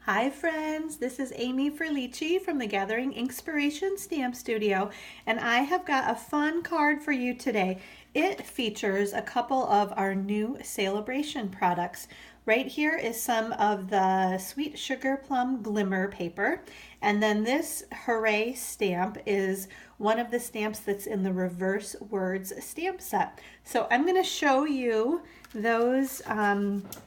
Hi friends, this is Amy Frillici from the Gathering Inkspiration Stamp Studio, and I have got a fun card for you today. It features a couple of our new Sale-a-Bration products. Right here is some of the Sweet Sugar Plum Glimmer Paper, and then this Hooray stamp is one of the stamps that's in the Reverse Words stamp set. So I'm going to show you those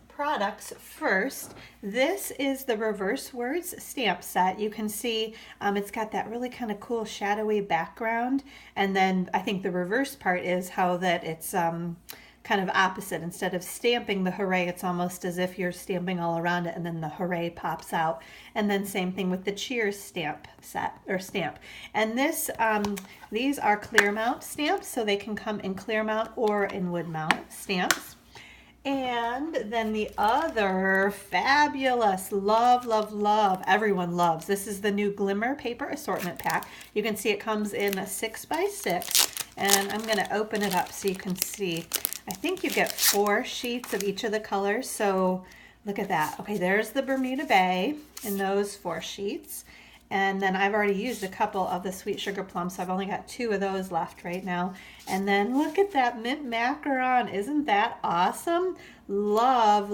products first. This is the Reverse Words stamp set. You can see it's got that really kind of cool shadowy background, and then I think the reverse part is how that it's kind of opposite. Instead of stamping the hooray, it's almost as if you're stamping all around it and then the hooray pops out. And then same thing with the cheers stamp set or stamp. And this these are clear mount stamps, so they can come in clear mount or in wood mount stamps. And then the other fabulous, love, everyone loves. This is the new Glimmer Paper Assortment Pack. You can see it comes in a 6x6, and I'm going to open it up so you can see. I think you get 4 sheets of each of the colors, so look at that. Okay, there's the Bermuda Bay in those 4 sheets. And then I've already used a couple of the Sweet Sugar Plum, so I've only got 2 of those left right now. And then look at that Mint Macaron. Isn't that awesome? Love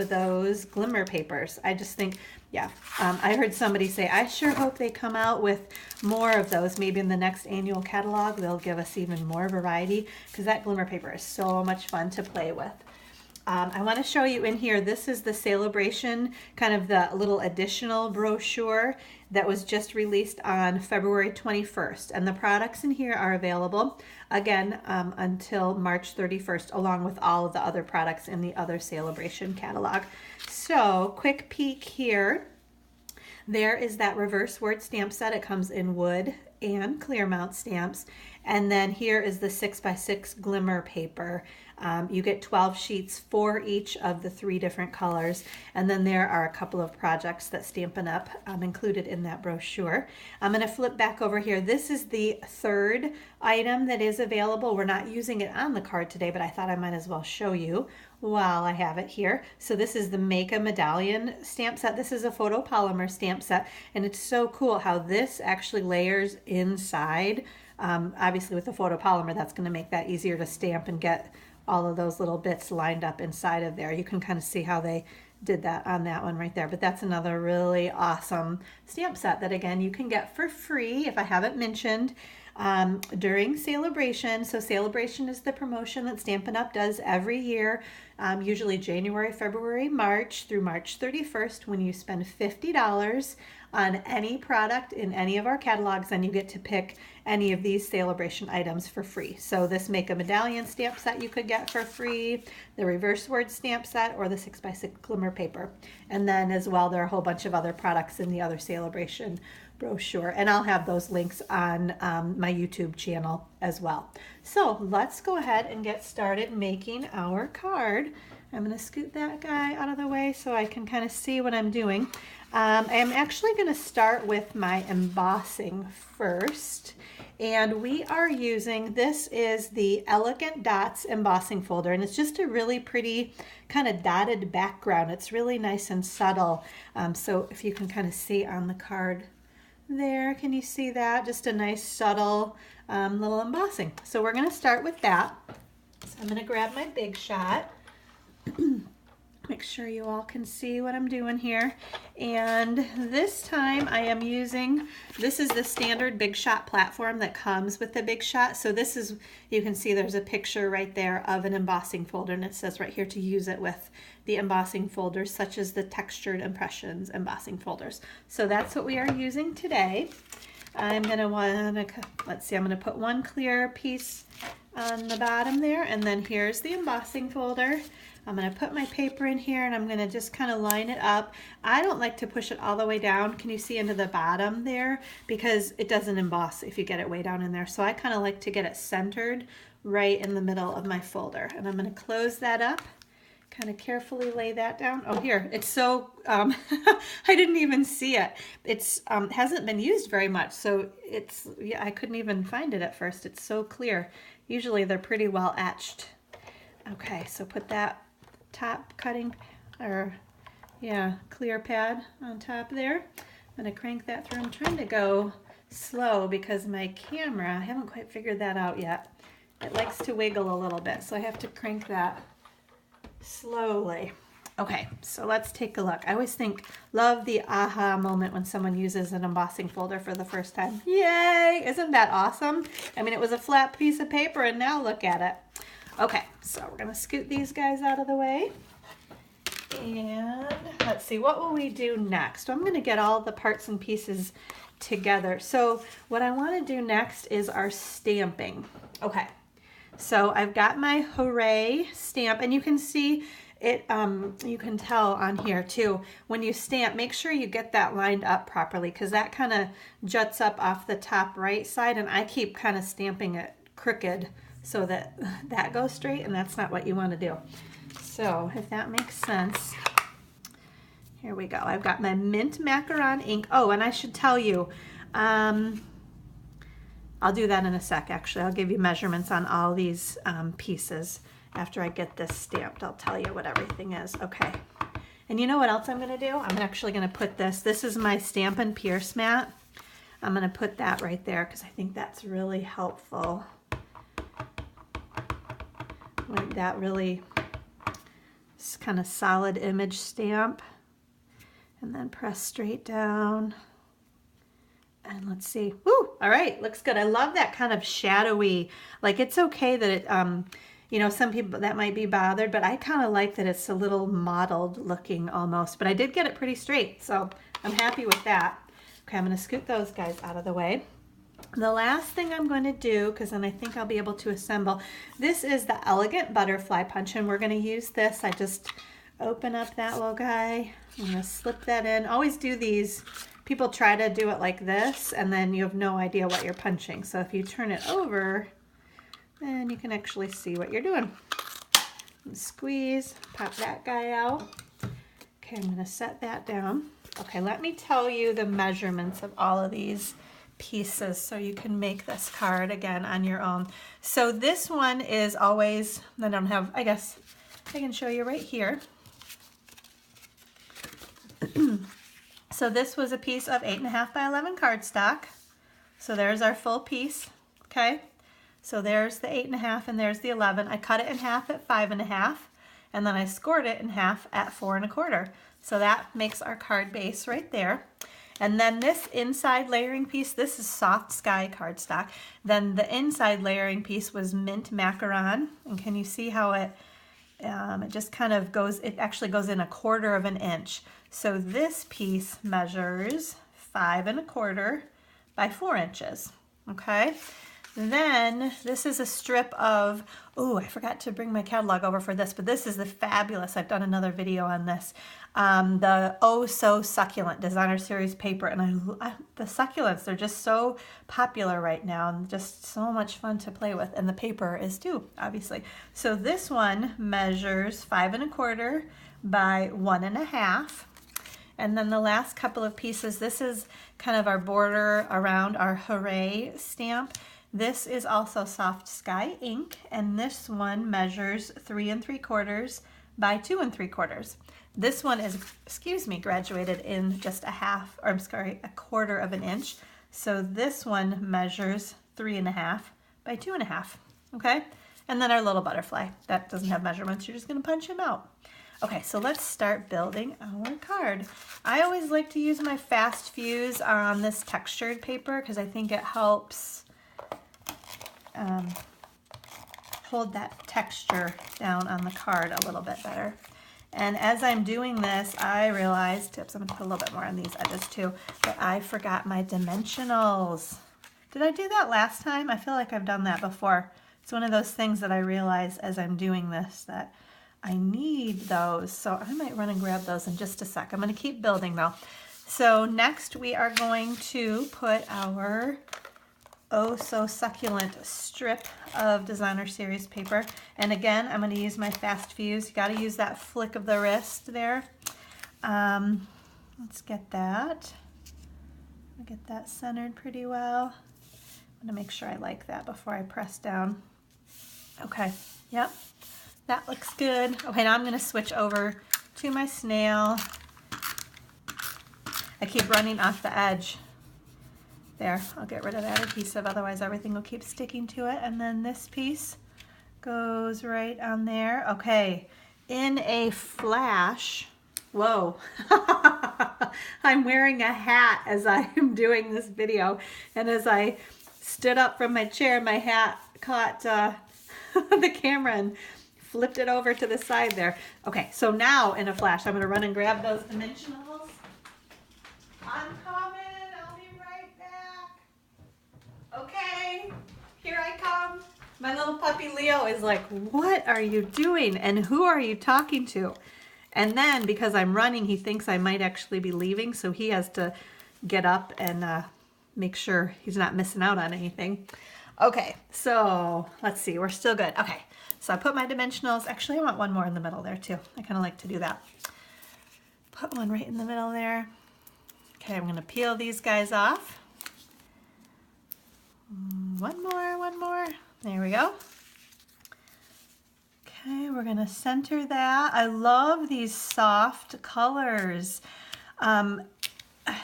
those glimmer papers. I just think, yeah, I heard somebody say, I sure hope they come out with more of those. Maybe in the next annual catalog, they'll give us even more variety, because that glimmer paper is so much fun to play with. I want to show you in here, this is the Sale-a-Bration, kind of the little additional brochure that was just released on February 21st. And the products in here are available, again, until March 31st, along with all of the other products in the other Sale-a-Bration catalog. So, quick peek here. There is that reverse word stamp set. It comes in wood and clear mount stamps. And then here is the 6x6 glimmer paper. You get 12 sheets for each of the 3 different colors. And then there are a couple of projects that Stampin' Up! Included in that brochure. I'm going to flip back over here. This is the 3rd item that is available. We're not using it on the card today, but I thought I might as well show you while I have it here. So this is the Make a Medallion stamp set. This is a photopolymer stamp set, and it's so cool how this actually layers inside. Obviously with the photopolymer, that's going to make that easier to stamp and get all of those little bits lined up inside of there. You can kind of see how they did that on that one right there. But that's another really awesome stamp set that, again, you can get for free, if I haven't mentioned, during Sale-a-Bration. So Sale-a-Bration is the promotion that Stampin' Up! Does every year, usually January, February, March through March 31st. When you spend $50 on any product in any of our catalogs, then you get to pick any of these Sale-a-Bration items for free. So this Make a Medallion stamp set you could get for free, the Reverse Word stamp set, or the 6x6 glimmer paper. And then as well, there are a whole bunch of other products in the other Sale-a-Bration brochure, and I'll have those links on my YouTube channel as well. So let's go ahead and get started making our card. I'm going to scoot that guy out of the way so I can kind of see what I'm doing. I am actually going to start with my embossing first, and we are using, this is the Elegant Dots embossing folder, and it's just a really pretty kind of dotted background. It's really nice and subtle. So if you can kind of see on the card there, can you see that? Just a nice subtle little embossing. So we're going to start with that. So I'm going to grab my Big Shot. Make sure you all can see what I'm doing here. And this time I am using, this is the standard Big Shot platform that comes with the Big Shot. So this is, you can see there's a picture right there of an embossing folder, and it says right here to use it with the embossing folders, such as the Textured Impressions embossing folders. So that's what we are using today. I'm going to want to, let's see, I'm going to put one clear piece on the bottom there, and then here's the embossing folder. I'm going to put my paper in here, and I'm going to just kind of line it up. I don't like to push it all the way down. Can you see into the bottom there? Because it doesn't emboss if you get it way down in there. So I kind of like to get it centered right in the middle of my folder. And I'm going to close that up. Kind of carefully lay that down. Oh, here, it's so, I didn't even see it. It's hasn't been used very much, so it's, yeah, I couldn't even find it at first. It's so clear. Usually they're pretty well etched. Okay, so put that top cutting or yeah, clear pad on top there. I'm going to crank that through. I'm trying to go slow because my camera, I haven't quite figured that out yet. It likes to wiggle a little bit, so I have to crank that slowly. Okay, so let's take a look. I always love the aha moment when someone uses an embossing folder for the first time. Yay! Isn't that awesome? I mean, it was a flat piece of paper and now look at it. Okay, so we're gonna scoot these guys out of the way. And let's see, what will we do next? I'm gonna get all the parts and pieces together. So what I wanna do next is our stamping. Okay, so I've got my Hooray stamp, and you can see it, you can tell on here too, when you stamp, make sure you get that lined up properly because that kind of juts up off the top right side, and I keep kind of stamping it crooked so that that goes straight, and that's not what you want to do. So if that makes sense, here we go. I've got my Mint Macaron ink. Oh, and I should tell you, I'll do that in a sec, actually. I'll give you measurements on all these pieces. After I get this stamped, I'll tell you what everything is. Okay. And you know what else I'm going to do? I'm actually going to put this. This is my Stampin' Pierce mat. I'm going to put that right there because I think that's really helpful. Like that really kind of solid image stamp. And then press straight down. And let's see. Woo! All right, looks good. I love that kind of shadowy, like it's okay that it, you know, some people that might be bothered, but I kind of like that it's a little mottled looking almost, but I did get it pretty straight, so I'm happy with that. Okay, I'm going to scoot those guys out of the way. The last thing I'm going to do, because then I think I'll be able to assemble, this is the Elegant Butterfly Punch, and we're going to use this. I just open up that little guy. I'm going to slip that in. Always do these. People try to do it like this, and then you have no idea what you're punching. So if you turn it over, then you can actually see what you're doing. And squeeze, pop that guy out. Okay, I'm going to set that down. Okay, let me tell you the measurements of all of these pieces so you can make this card again on your own. So this one is always, I don't have, I guess I can show you right here. So this was a piece of 8.5 by 11 cardstock. So there's our full piece, okay? So there's the 8.5 and there's the 11. I cut it in half at 5.5, and then I scored it in half at 4.25. So that makes our card base right there. And then this inside layering piece, this is Soft Sky cardstock. Then the inside layering piece was Mint Macaron. And can you see how it just kind of goes, it actually goes in 1/4 inch. So this piece measures 5.25 by 4 inches, okay? Then this is a strip of, oh, I forgot to bring my catalog over for this, but this is the fabulous, I've done another video on this, the Oh So Succulent Designer Series paper. And the succulents, they're just so popular right now and just so much fun to play with. And the paper is too, obviously. So this one measures 5.25 by 1.5. And then the last couple of pieces, this is kind of our border around our Hooray stamp. This is also Soft Sky ink, and this one measures 3.75 by 2.75. This one is, excuse me, graduated in just 1/4 inch. So this one measures 3.5 by 2.5. Okay, and then our little butterfly that doesn't have measurements. You're just going to punch him out. Okay, so let's start building our card. I always like to use my fast fuse on this textured paper because I think it helps hold that texture down on the card a little bit better. And as I'm doing this, I realized, I'm going to put a little bit more on these edges too, that I forgot my dimensionals. Did I do that last time? I feel like I've done that before. It's one of those things that I realize as I'm doing this that I need those. So I might run and grab those in just a sec. I'm going to keep building though. So next we are going to put our Oh So Succulent strip of Designer Series paper. And again, I'm going to use my fast fuse. You got to use that flick of the wrist there. Let's get that. Get that centered pretty well. I'm going to make sure I like that before I press down. Okay, yep, that looks good. Okay, now I'm going to switch over to my snail. I keep running off the edge. There, I'll get rid of that adhesive, otherwise everything will keep sticking to it. And then this piece goes right on there. Okay, in a flash, whoa, I'm wearing a hat as I am doing this video. And as I stood up from my chair, my hat caught the camera and flipped it over to the side there. Okay, so now in a flash, I'm gonna run and grab those dimensionals. I'm coming. Okay, here I come. My little puppy Leo is like, what are you doing? And who are you talking to? And then because I'm running, he thinks I might actually be leaving. So he has to get up and make sure he's not missing out on anything. Okay, so let's see, we're still good. Okay, so I put my dimensionals. Actually, I want one more in the middle there too. I kind of like to do that. Put one right in the middle there. Okay, I'm gonna peel these guys off. One more. There we go. Okay, we're gonna center that. I love these soft colors. And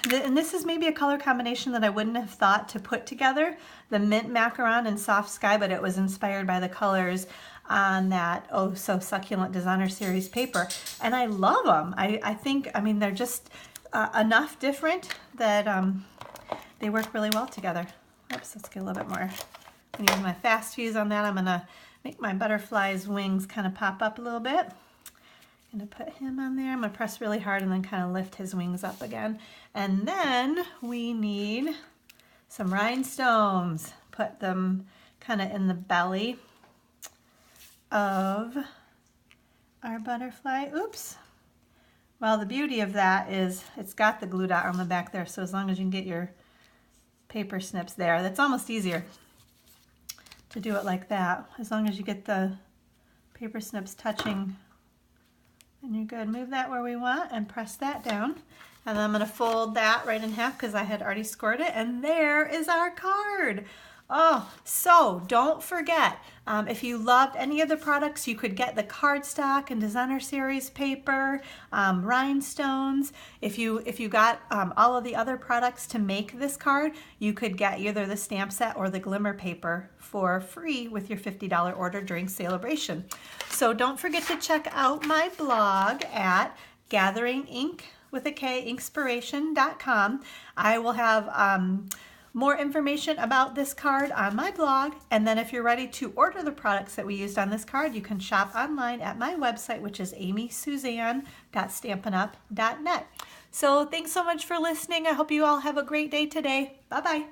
this is maybe a color combination that I wouldn't have thought to put together, the Mint Macaron and Soft Sky, but it was inspired by the colors on that Oh So Succulent Designer Series paper. And I love them. I think, I mean, they're just enough different that they work really well together. Oops, let's get a little bit more. I'm gonna use my fast fuse on that. I'm gonna make my butterfly's wings kind of pop up a little bit. I'm gonna put him on there. I'm gonna press really hard and then kind of lift his wings up again. And then we need some rhinestones. Put them kind of in the belly of our butterfly. Oops. Well, the beauty of that is it's got the glue dot on the back there, so as long as you can get your paper snips there, that's almost easier to do it like that. As long as you get the paper snips touching, and you're good. Move that where we want and press that down. And then I'm going to fold that right in half because I had already scored it. And there is our card. Oh, so don't forget, if you loved any of the products, you could get the cardstock and designer series paper, rhinestones. If you got all of the other products to make this card, you could get either the stamp set or the glimmer paper for free with your $50 order during Sale-a-Bration. So don't forget to check out my blog at Inkspiration.com. I will have more information about this card on my blog, and then if you're ready to order the products that we used on this card, you can shop online at my website, which is amysuzanne.stampinup.net. So thanks so much for listening. I hope you all have a great day today. Bye-bye.